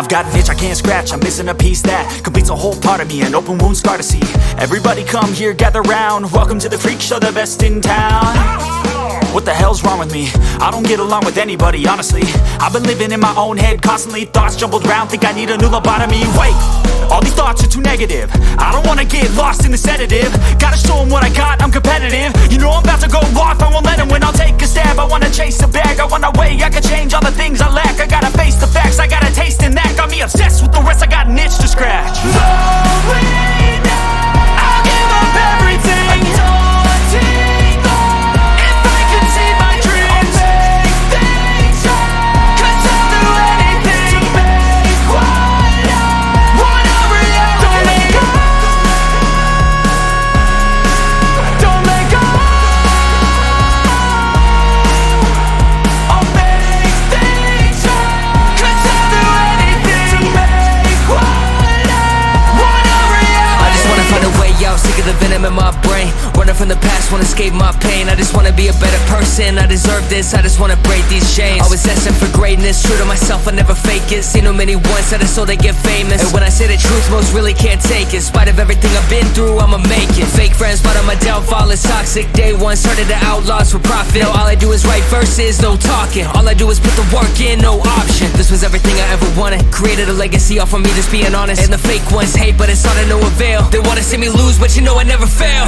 I've got an itch I can't scratch, I'm missing a piece that completes a whole part of me, an open wound scar to see. Everybody come here, gather round, welcome to the freak show, the best in town. What the hell's wrong with me? I don't get along with anybody, honestly. I've been living in my own head constantly, thoughts jumbled round, think I need a new lobotomy. Wait, all these thoughts are too negative, I don't wanna get lost in the sedative. Gotta show them what I got, I'm competitive. You know I'm about to go off, I won't let them win, I'll take a stab. I wanna chase a bag, I wanna weigh, I can change all the things I lack. I gotta face the facts, I got a taste in that. Got me obsessed with the rest, I got an itch to scratch. Slowly now, I'll give up everything. Daunting though, if I could see my dreams, I'll make things right. 'Cause I'll do anything to make what I want a reality. Don't let go. I'll make things right. 'Cause I'll do anything to make what I want a reality. I just wanna find a way out, sick of the venom in my brain. Running from the past, wanna escape my pain. I just wanna be a better person, I deserve this. I just wanna break these chains. Always asking for greatness, true to myself, I never fake it. Seen too many ones that are so they get famous. And when I say the truth, most really can't take it. In spite of everything I've been through, I'ma make it. Fake friends, but on my downfall is toxic. Day one, started the outlaws for profit. Now all I do is write verses, no talking. All I do is put the work in, no option. This was everything I ever wanted. Created a legacy off of me, just being honest. And the fake ones hate, but it's all to no avail. They wanna see me lose, but you know I never fail.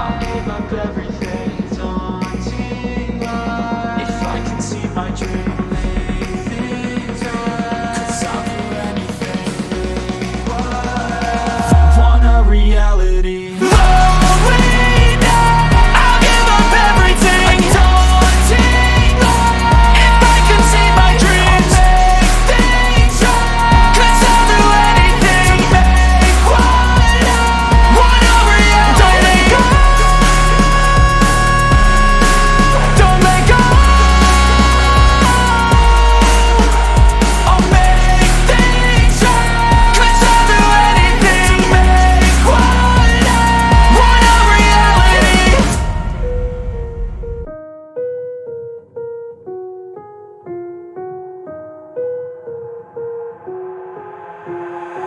I'll give up everything, daunting though, if I can see my dream, make things right. 'Cause I'll do anything to make what I want a reality. Slowly now, I'll give up everything, daunting though, if I can see my dreams, I'll make things right. 'Cause I'll do anything to make what I want a reality. Don't let go. Don't let go. I'll make things right. 'Cause I'll do anything to make what I want a reality.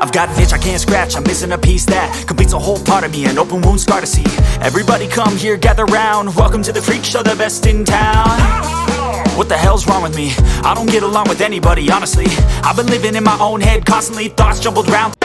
I've got an itch I can't scratch, I'm missing a piece that completes a whole part of me, an open wound scar to see. Everybody come here, gather round, welcome to the freak show, the best in town. What the hell's wrong with me? I don't get along with anybody, honestly. I've been living in my own head constantly, thoughts jumbled round.